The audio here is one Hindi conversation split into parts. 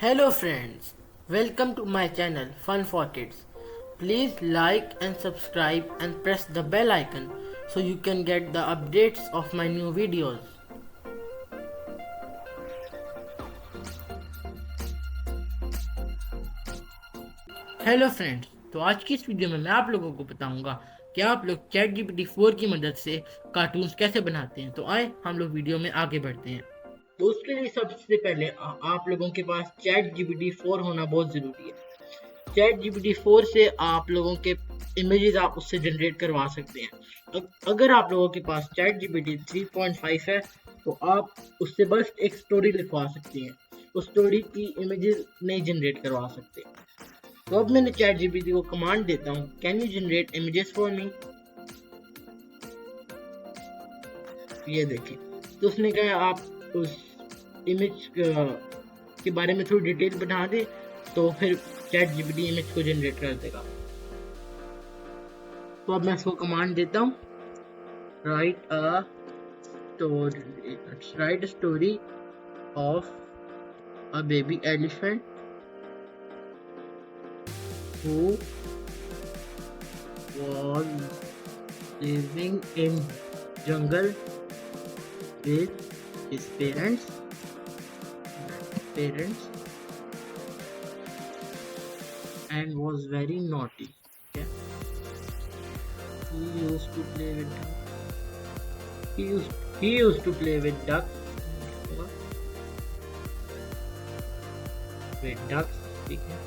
Hello friends, welcome to my channel Fun for Kids. Please like and subscribe and press the bell icon so you can get the updates of my new videos. Hello friends, तो आज की इस वीडियो में मैं आप लोगों को बताऊंगा कि आप लोग चैट जीपीटी 4 की मदद से कार्टून्स कैसे बनाते हैं। तो आए हम लोग वीडियो में आगे बढ़ते हैं। तो उसके लिए सबसे पहले आप लोगों के पास चैट जीपीटी 4 होना बहुत ज़रूरी है। चैट जीपीटी 4 से आप लोगों के इमेजेस आप उससे जनरेट करवा सकते हैं। अगर आप लोगों के पास चैट जीपीटी 3.5 है तो आप उससे बस एक स्टोरी लिखवा सकते हैं, उस स्टोरी की इमेजेस नहीं जनरेट करवा सकते। तो अब मैंने चैट जीपीटी को कमांड देता हूँ, can you generate images for me. ये देखिए, तो उसने कहा आप उस इमेज के बारे में थोड़ी डिटेल बना दे, तो फिर चैट जीपीटी इमेज को जनरेट कर देगा। तो अब मैं इसको कमांड देता हूँ, right a story of a baby elephant who was living in jungle with his parents and was very naughty. Okay? He used to play with he used to play with ducks, ठीक है,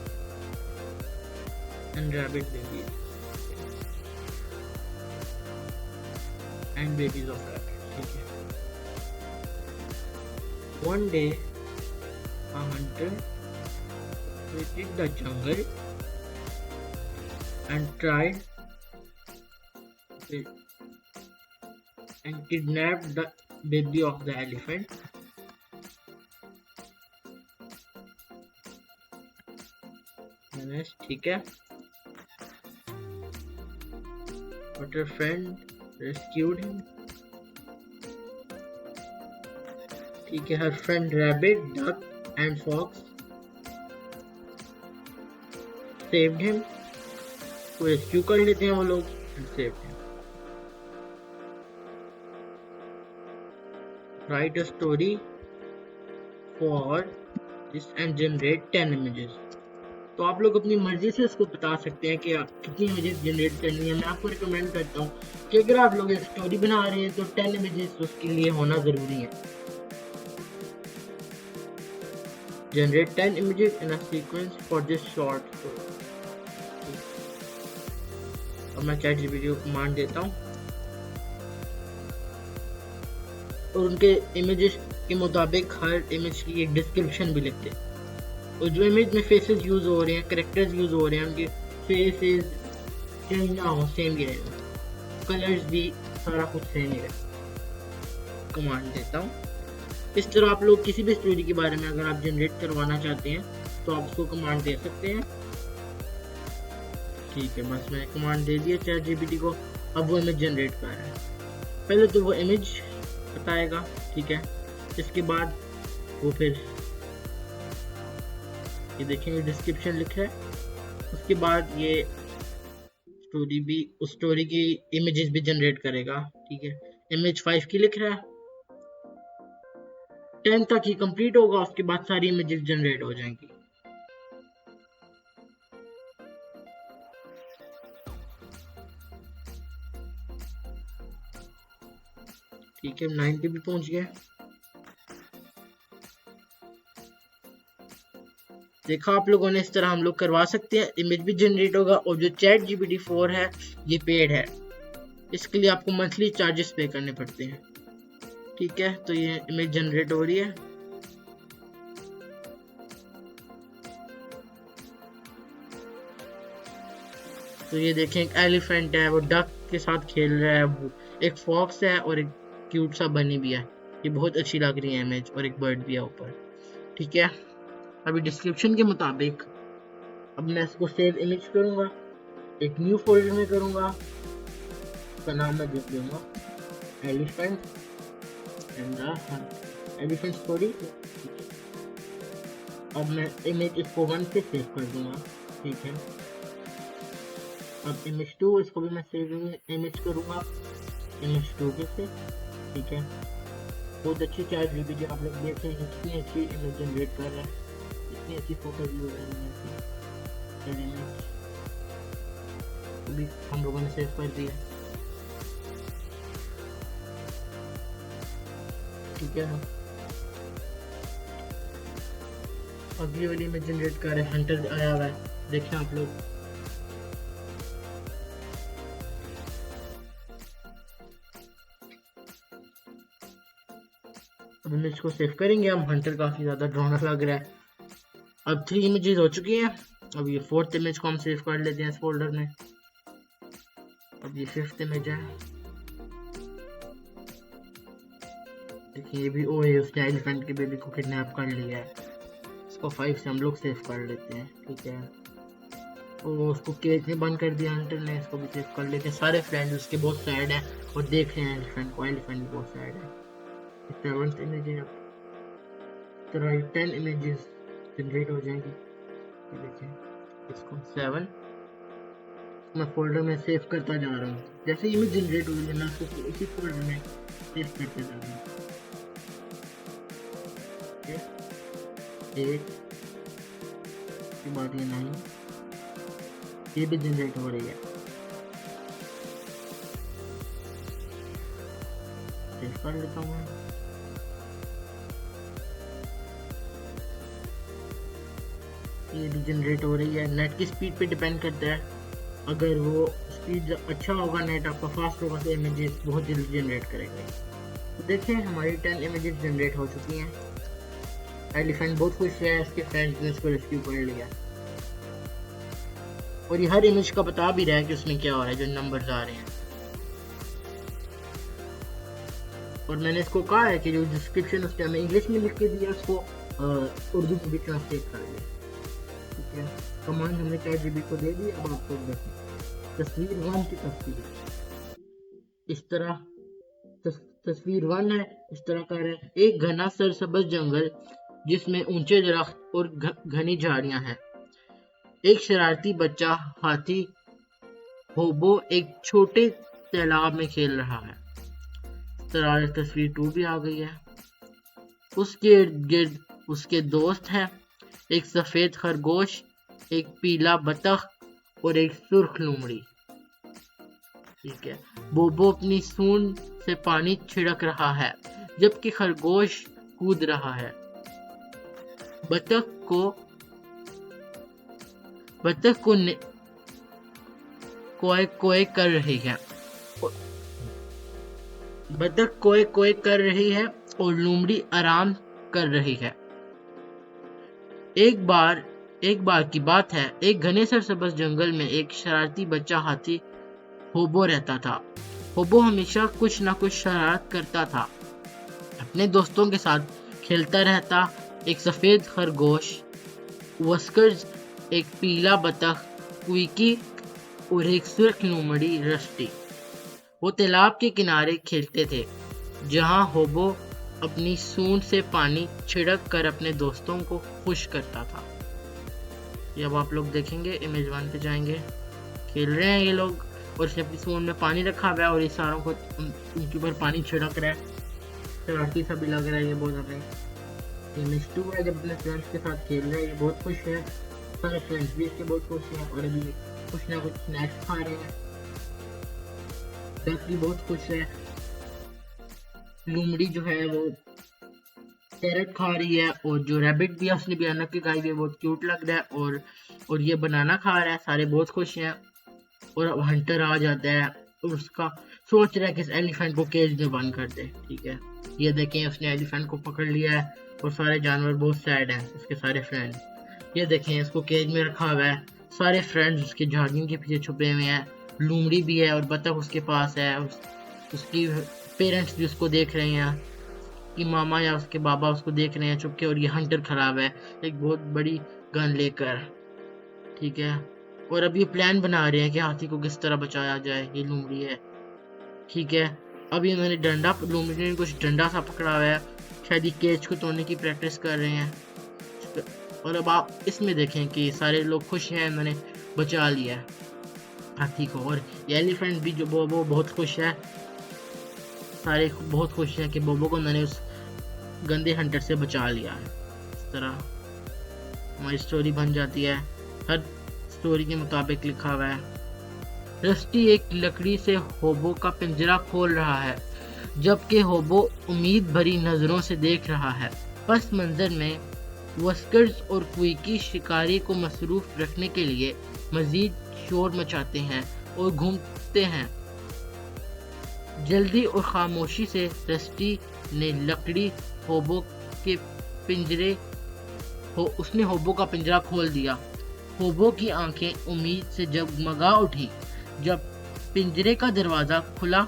and rabbit babies and babies of rabbit, ठीक है. One day a hunter visited the jungle and tried and kidnapped the baby of the elephant. ठीक है. But her friend rescued him. ठीक है, her friend rabbit, duck and fox saved him. तो रेस्क्यू कर लेते हैं वो लोग and saved him. Write a story for this and generate 10 images. तो आप लोग अपनी मर्जी से इसको बता सकते हैं कि आप कितनी इमेजेस जनरेट करनी है। मैं आपको रिकमेंड करता हूँ कि अगर आप लोग एक स्टोरी बना रहे हैं तो 10 इमेजेस उसके लिए होना ज़रूरी है। Generate 10 images in a sequence for this short story. अब मैं चैट जीपीटी को कमांड देता हूँ और उनके इमेजेस के मुताबिक हर इमेज की एक डिस्क्रिप्शन भी लिखते हैं। और जो इमेज में फेसेस यूज हो रहे हैं, करेक्टर्स यूज हो रहे हैं, उनके फेसेस चेंज ना हो, सेम ही रहेगा, कलर्स भी सारा कुछ सेम ही रहेगा। कमांड देता हूँ। इस तरह आप लोग किसी भी स्टोरी के बारे में अगर आप जनरेट करवाना चाहते हैं तो आप उसको कमांड दे सकते हैं। ठीक है, बस मैंने कमांड दे दिया चैट जीपीटी को। अब वो इमेज जनरेट कर रहा है। पहले तो वो इमेज बताएगा, ठीक है, इसके बाद वो फिर ये देखेंगे डिस्क्रिप्शन लिखा है, उसके बाद ये स्टोरी भी उस स्टोरी की इमेजेस भी जनरेट करेगा। ठीक है, इमेज 5 की लिख रहा है, 10 तक ही कंप्लीट होगा, उसके बाद सारी इमेजेस जनरेट हो जाएंगी। ठीक है, 90 भी पहुंच गया। देखा आप लोगों ने, इस तरह हम लोग करवा सकते हैं, इमेज भी जनरेट होगा। और जो चैट जीपीटी 4 है ये पेड है, इसके लिए आपको मंथली चार्जेस पे करने पड़ते हैं। ठीक है, तो ये इमेज जनरेट हो रही है। तो ये देखें, एक एलिफेंट है, वो डक के साथ खेल रहा है, वो एक फॉक्स है और एक क्यूट सा बनी भी है। ये बहुत अच्छी लग रही है इमेज, और एक बर्ड भी है ऊपर। ठीक है, अभी डिस्क्रिप्शन के मुताबिक अब मैं इसको सेव इमेज करूंगा, एक न्यू फोल्डर में करूंगा, उसका नाम मैं देख दूंगा elephant and the elephant story. अब मैं इमेज इसको 1 पे सेव कर दूंगा, ठीक है। अब इमेज 2 इसको भी मैं सेव इमेज करूंगा इमेज 2 पे से, ठीक है। बहुत अच्छी चैट जीपीटी आप लोग देखें, इतनी अच्छी इमेज जनरेट कर रहा है, इतनी अच्छी फोटो व्यू है इमेज भी हम लोगों ने सेव कर दिया, ठीक है। अगली वाली में जनरेट कर रहे हंटर आया हुआ है, देखें आप लोग। अब इमेज को सेव करेंगे हम, हंटर काफी ज्यादा ड्रोना लग रहा है। अब 3 इमेजेस हो चुकी हैं, अब ये 4th इमेज को हम सेव कर लेते हैं इस फोल्डर में। अब ये 5th इमेज है, देखिए ये भी ओ है, उसने एलिफेंट के बेबी को किडनैप कर लिया है। इसको 5 से हम लोग सेव कर लेते हैं, ठीक है। और उसको केज में बंद कर दिया हंटर ने, इसको भी सेव कर लेते हैं। सारे फ्रेंड्स उसके बहुत सैड है और देख रहे हैं एलिफेंट को, एलिफेंट भी बहुत सैड है। 7th इमेज है, तरह 10 इमेजेस जनरेट हो जाएंगी, देखिए इसको 7 मैं फोल्डर में सेव करता जा रहा हूँ। जैसे इमेज जनरेट हो गई मैं उसको इसी फोल्डर में सेव करते जा रहा हूँ, ठीक है। 8 के बाद ये 9 ये भी जनरेट हो रही है, सेव कर लेता हूँ मैं। ये भी जनरेट हो रही है। नेट की स्पीड पे डिपेंड करता है, अगर वो स्पीड अच्छा होगा, नेट आपका फास्ट होगा, तो इमेजेस बहुत जल्दी जनरेट करेंगे। तो देखिए हमारी 10 इमेजेस जनरेट हो चुकी हैं। एलिफेंट बहुत खुश है, इसके फ्रेंड्स ने इसको रेस्क्यू कर लिया और ये हर इमेज का बता भी रहा है कि उसमें क्या हो रहा है, जो नंबर्स आ रहे हैं। और मैंने इसको कहा है कि जो डिस्क्रिप्शन उसने हमें इंग्लिश में लिख के दिया उसको उर्दू में भी ट्रांसलेट कर ले, ठीक है। कमांड हमने ChatGPT को दे दी। अब आपको देखें तस्वीर 1 की तस्वीर इस तरह, तस्वीर 1 है, इस तरह का है। एक घना सरसब्ज जंगल जिसमें ऊंचे दरख्त और घनी झाड़ियां हैं। एक शरारती बच्चा हाथी होबो एक छोटे तालाब में खेल रहा है। तस्वीर 2 भी आ गई है। उसके इर्द गिर्द उसके दोस्त हैं, एक सफेद खरगोश, एक पीला बतख और एक सुर्ख लोमड़ी, ठीक है। बोबो अपनी सूंड से पानी छिड़क रहा है जबकि खरगोश कूद रहा है। बतख को कोए कोए कर रही है, बतख कोए कोए कर रही है और लोमड़ी आराम कर रही है। एक बार की बात है, एक घने सरसब्ज जंगल में एक शरारती बच्चा हाथी होबो रहता था। होबो हमेशा कुछ ना कुछ शरारत करता था, अपने दोस्तों के साथ खेलता रहता। एक सफेद खरगोश वस्कर्स, एक पीला बतख क्विकी और एक सुर्ख लोमड़ी रस्टी वो तालाब के किनारे खेलते थे, जहां होबो अपनी सूंड से पानी छिड़क कर अपने दोस्तों को खुश करता था। ये अब आप लोग देखेंगे, इमेज 1 पे जाएंगे, खेल रहे हैं ये लोग और इसने अपनी सूंड में पानी रखा हुआ है और ये सारों को उनके ऊपर पानी छिड़क रहा है। शरारती सा भी लग रहा है ये बहुत ज़्यादा। इमेज 2 है, जब अपने फ्रेंड्स के साथ खेल रहे हैं, ये बहुत खुश है। सारे फ्रेंड्स भी इसके बहुत खुश हैं और अभी कुछ ना कुछ स्नैक्स खा रहे हैं। डक भी बहुत खुश है। लोमड़ी जो है वो कैरेट खा रही है और जो रैबिट भी है उसने भी अनक के खाई हुई है, बहुत क्यूट लग रहा है। और ये बनाना खा रहा है, सारे बहुत खुश हैं। और अब हंटर आ जाता है और उसका सोच रहा है कि इस एलिफेंट को केज में बंद कर दे, ठीक है। ये देखें उसने एलिफेंट को पकड़ लिया है और सारे जानवर बहुत सैड हैं, उसके सारे फ्रेंड्स। ये देखें इसको केज में रखा हुआ है, सारे फ्रेंड्स उसके झाड़ियों के पीछे छुपे हुए हैं। लोमड़ी भी है और बतख उसके पास है, उसकी पेरेंट्स भी उसको देख रहे हैं कि मामा या उसके बाबा उसको देख रहे हैं चुप के। और ये हंटर खराब है एक बहुत बड़ी गन लेकर, ठीक है। और अब ये प्लान बना रहे हैं कि हाथी को किस तरह बचाया जाए। ये लोमड़ी है, ठीक है। अब ये मैंने लोमड़ी ने कुछ डंडा सा पकड़ा हुआ है, शायद ये केज को तोड़ने की प्रैक्टिस कर रहे हैं। और अब आप इसमें देखें कि सारे लोग खुश हैं, इन्होंने बचा लिया है हाथी को। और ये एलिफेंट भी जो बोबो बहुत खुश है, सारे बहुत खुश हैं कि बोबो को उन्होंने उस गंदे हंटर से बचा लिया है। इस तरह हमारी स्टोरी बन जाती है, हर स्टोरी के मुताबिक लिखा हुआ है। रस्टी एक लकड़ी से होबो का पिंजरा खोल रहा है, जबकि होबो उम्मीद भरी नजरों से देख रहा है। पस मंजर में वस्कर्स और क्विकी शिकारी को मसरूफ रखने के लिए मजीद शोर मचाते हैं और घूमते हैं। जल्दी और खामोशी से रस्टी ने लकड़ी होबो के पिंजरे उसने होबो का पिंजरा खोल दिया। होबो की आंखें उम्मीद से जगमगा उठी जब पिंजरे का दरवाजा खुला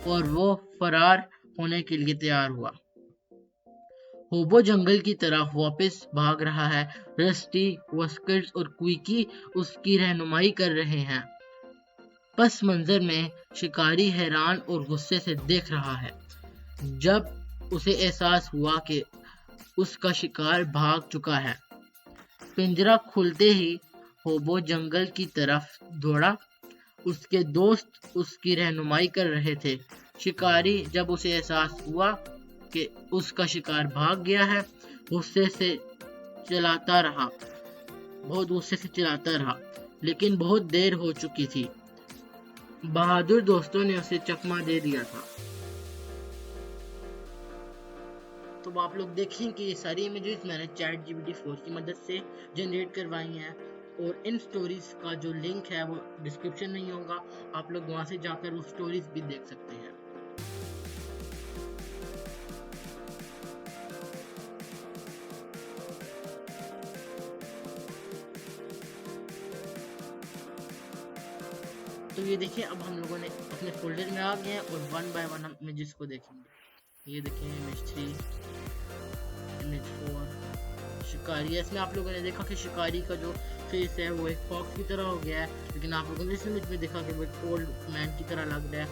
और वो फरार होने के लिए तैयार हुआ। होबो जंगल की तरफ वापस भाग रहा है। रस्टी, वस्कर्स और क्विकी उसकी रहनुमाई कर रहे हैं। पस मंजर में शिकारी हैरान और गुस्से से देख रहा है जब उसे एहसास हुआ कि उसका शिकार भाग चुका है। पिंजरा खुलते ही होबो जंगल की तरफ दौड़ा। उसके दोस्त उसकी रहनुमाई कर रहे थे। शिकारी जब उसे एहसास हुआ कि उसका शिकार भाग गया है, गुस्से से चिल्लाता रहा, बहुत गुस्से से चिल्लाता रहा, लेकिन बहुत देर हो चुकी थी। बहादुर दोस्तों ने उसे चकमा दे दिया था। तो आप लोग देखें कि ये सारी इमेजेस मैंने चैट जीपीटी 4 की मदद से जनरेट करवाई हैं, और इन स्टोरीज का जो लिंक है वो डिस्क्रिप्शन में ही होगा, आप लोग वहां से जाकर वो स्टोरीज भी देख सकते हैं। तो ये देखिए, अब हम लोगों ने अपने फोल्डर में आ गए हैं और वन बाय वन हम इमेजेस को देखेंगे। ये देखिए इमेज 3, इमेज 4, शिकारी है। इसमें आप लोगों ने देखा कि शिकारी का जो फेस है वो एक फॉक्स की तरह हो गया है, लेकिन आप लोगों ने इस इमेज में देखा कि वो एक ओल्ड मैन की तरह लग रहा है,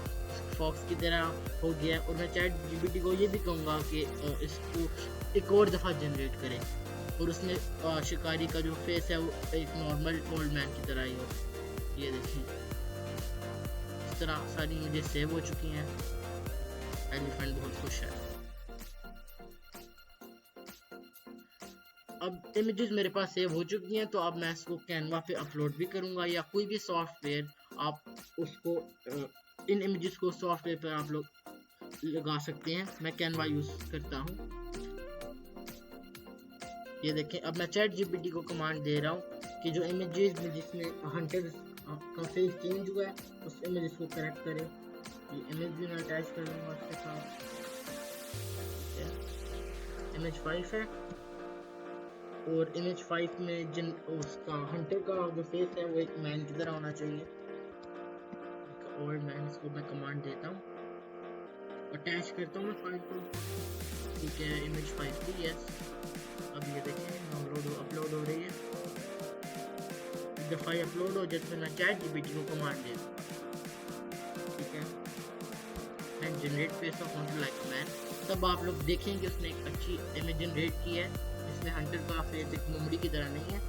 फॉक्स की तरह हो गया है। और मैं चैट जीपीटी को ये भी कहूँगा कि इसको एक और दफ़ा जनरेट करें और उसमें शिकारी का जो फेस है वो एक नॉर्मल ओल्ड मैन की तरह ही हो। ये देखें, इस तरह सारी इमेजेस सेव हो चुकी हैं। एलिफेंट बहुत खुश है। अब इमेजेस मेरे पास सेव हो चुकी हैं, तो अब मैं इसको कैनवा पे अपलोड भी करूंगा, या कोई भी सॉफ्टवेयर आप उसको इन इमेजेस को सॉफ्टवेयर पर आप लोग लगा सकते हैं। मैं कैनवा यूज करता हूँ। ये देखें, अब मैं चैट जीपीटी को कमांड दे रहा हूँ कि जो इमेजेस में जिसमें हंटर का फेस चेंज हुआ है उस इमेज को करेक्ट करें। ये इमेज भी मैं अटैच कर दूंगा उसके साथ। इमेज 5 है, और इमेज 5 में जिन उसका हंटर का जो फेस है वो एक मैन की तरह होना चाहिए, और मैं इसको मैं कमांड देता हूँ, अटैच करता हूँ मैं फाइल को। ठीक है, इमेज 5 थी, यस। अब ये देखें डाउनलोड अपलोड हो रही है। जब फाइल अपलोड हो जाए तो मैं चैट जीपीटी को कमांड दे दूँगा। ठीक है, मैं generate face of Hunter like man. तब आप लोग देखें कि उसने एक अच्छी इमेज जनरेट की है, इसमें हंटर का फेस एक मुमड़ी की तरह नहीं है।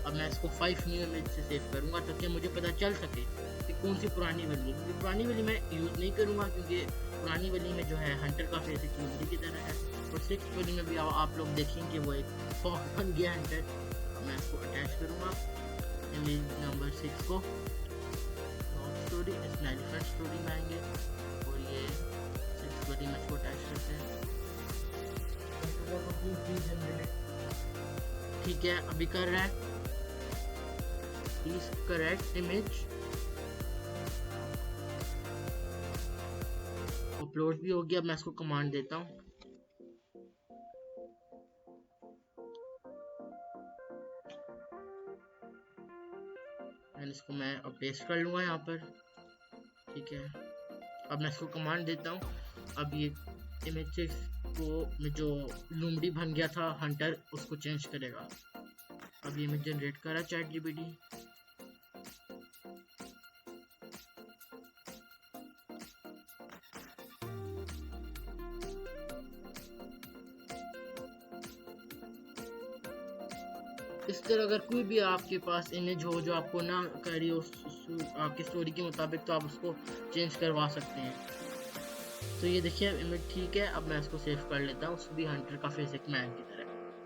अब मैं इसको 5 न्यू इमेज से सेव करूंगा ताकि मुझे पता चल सके कि कौन सी पुरानी वाली है, क्योंकि पुरानी वाली मैं यूज़ नहीं करूंगा, क्योंकि पुरानी वाली में जो है हंटर का फेस एक मुमड़ी की तरह है। और 6 वाली में भी आप लोग देखेंगे वो एक फॉक्स बन गया हंटर। मैं इसको अटैच करूंगा इमेज नंबर 6 को। स्टोरी इसमें एलिफेंट स्टोरी में आएंगे, और ये 6 वाली में इसको अटैच करते हैं। ठीक है, अभी कर रहा है। Please correct image. अपलोड भी हो गया। मैं इसको कमांड देता हूँ, इसको मैं अब पेस्ट कर लूंगा यहाँ पर। ठीक है, अब मैं इसको कमांड देता हूँ। अब ये इमेज को जो लुमड़ी बन गया था हंटर उसको चेंज करेगा। अब ये इमेज जनरेट करा चैट जीपीटी। इस तरह अगर कोई भी आपके पास इमेज हो जो आपको ना करी हो आपकी स्टोरी के मुताबिक, तो आप उसको चेंज करवा सकते हैं। तो ये देखिए इमेज ठीक है। अब मैं इसको सेव कर लेता हूँ, भी हंटर का फेस एक मैन की तरह।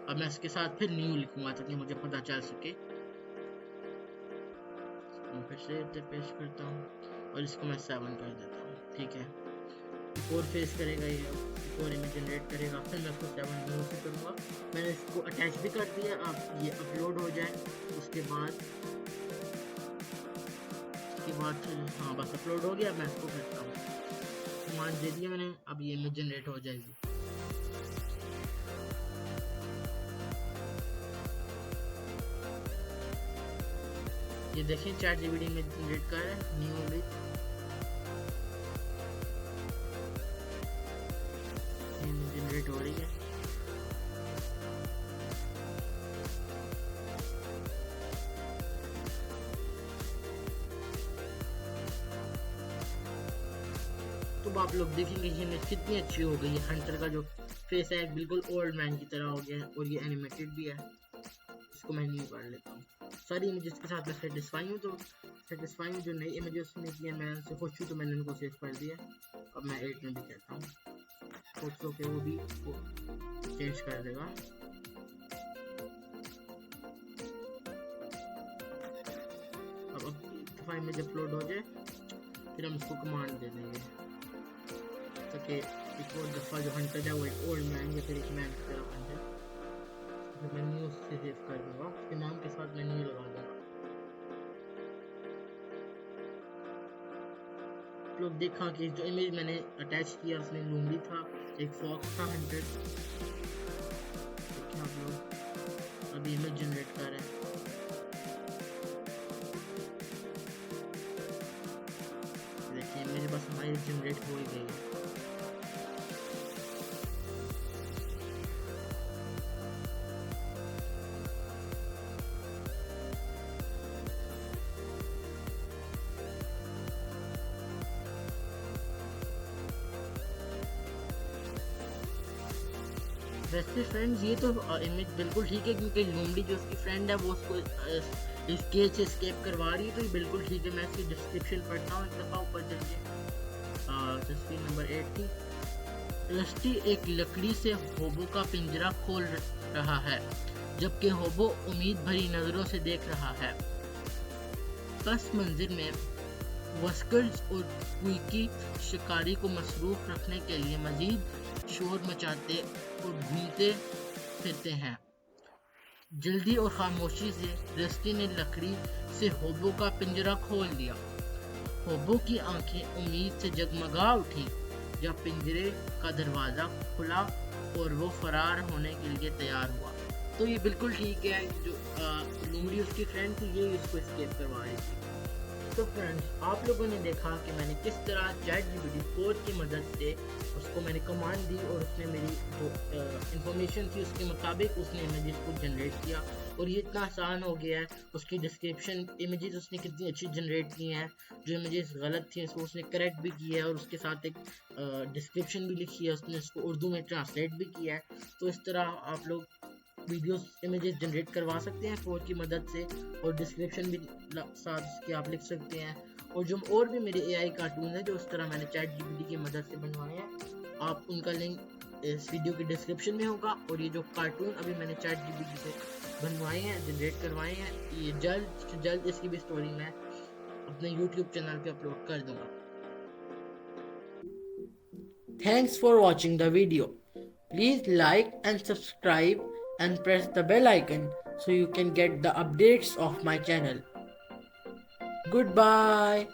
अब मैं इसके साथ फिर न्यू लिखूंगा ताकि मुझे पता चल सके। मैं फिर से पेश करता हूँ और इसको मैं 7 कर देता हूँ। ठीक है, फोर फेस करेगा ये, फोर इमेज जनरेट करेगा, फिर मैं उसको 7 न्यू से करूँगा। मैंने इसको अटैच भी कर दिया। अब ये अपलोड हो जाए उसके बाद हाँ बस अपलोड हो गया। मैं इसको करता हूँ, कमांड दे दिया मैंने, अब ये इमेज जनरेट हो जाएगी। ये देखिए चैट जीपीटी में जनरेट कर रहा है न्यू इमेज, जनरेट हो रही है। तो आप लोग देखेंगे ये इमेज कितनी अच्छी हो गई है। हंटर का जो फेस है बिल्कुल ओल्ड मैन की तरह हो गया है और ये एनिमेटेड भी है। इसको मैं न्यू कर लेता हूँ। सारी इमेजेस के साथ मैं सेटिस्फाई हूँ। तो सेटिस्फाई हूँ, जो नई इमेजेस निकली है मैं उनसे खुश हूँ, तो मैंने उनको सेव कर दिया। अब मैं 8 में भी कहता हूँ, फोटो के वो भी चेंज कर देगा। अब दफा इमेज अपलोड हो जाए फिर हम इसको कमांड दे देंगे ताकि एक और दफा जो हंटर है वो एक ओल्ड मैन या फिर एक मैन की तरह बन जाए। तो मैं न्यू से सेव कर दूंगा, उसके नाम के साथ मैं न्यू लगा दूंगा। लोग देखा कि जो इमेज मैंने अटैच किया उसमें लूंगी था, एक फॉक्स था हंटर। देखिए आप लोग अभी इमेज जनरेट कर रहे हैं। देखिए मेरे पास हमारी जनरेट हो ही गई है। वैसे फ्रेंड्स ये तो इमेज बिल्कुल ठीक है, क्योंकि लूमड़ी जो उसकी फ्रेंड है वो उसको इस केज से एस्केप करवा रही है, तो ये बिल्कुल ठीक है। मैं इसकी डिस्क्रिप्शन पढ़ता हूँ एक दफ़ा ऊपर चल के। तस्वीर नंबर 8 थी। रस्टी एक लकड़ी से होबो का पिंजरा खोल रहा है, जबकि होबो उम्मीद भरी नज़रों से देख रहा है। पस मंजिर में वस्कर्स और क्विकी शिकारी को मसरूफ रखने के लिए मजीद शोर मचाते और घूमते फिरते हैं। जल्दी और खामोशी से रस्टी ने लकड़ी से होबो का पिंजरा खोल दिया। होबो की आंखें उम्मीद से जगमगा उठी जब पिंजरे का दरवाज़ा खुला और वो फरार होने के लिए तैयार हुआ। तो ये बिल्कुल ठीक है, जो लूमड़ी उसकी फ्रेंड थी ये उसको एस्केप करवा रही थी। तो फ्रेंड्स आप लोगों ने देखा कि मैंने किस तरह ChatGPT 4 की मदद से उसको मैंने कमांड दी और उसने मेरी जो इंफॉर्मेशन थी उसके मुताबिक उसने इमेजेस को जनरेट किया, और ये इतना आसान हो गया है। उसकी डिस्क्रिप्शन इमेजेस उसने कितनी अच्छी जनरेट की हैं, जो इमेजेस गलत थी उसको उसने करेक्ट भी किया है और उसके साथ एक डिस्क्रिप्शन भी लिखी है, उसने उसको उर्दू में ट्रांसलेट भी किया है। तो इस तरह आप लोग वीडियोस इमेजेस जनरेट करवा सकते हैं 4 की मदद से, और डिस्क्रिप्शन भी साथ उसके आप लिख सकते हैं। और भी मेरे AI कार्टून है जो इस तरह मैंने ChatGPT की मदद से बनवाए हैं, आप उनका लिंक इस वीडियो के डिस्क्रिप्शन में होगा। और ये जो कार्टून अभी मैंने ChatGPT से बनवाए हैं, जनरेट करवाए हैं, ये जल्द से जल्द इसकी भी स्टोरी मैं अपने YouTube चैनल पे अपलोड कर दूंगा। Thanks for watching the video. Please like and subscribe and press the bell icon so you can get the updates of my channel. Goodbye.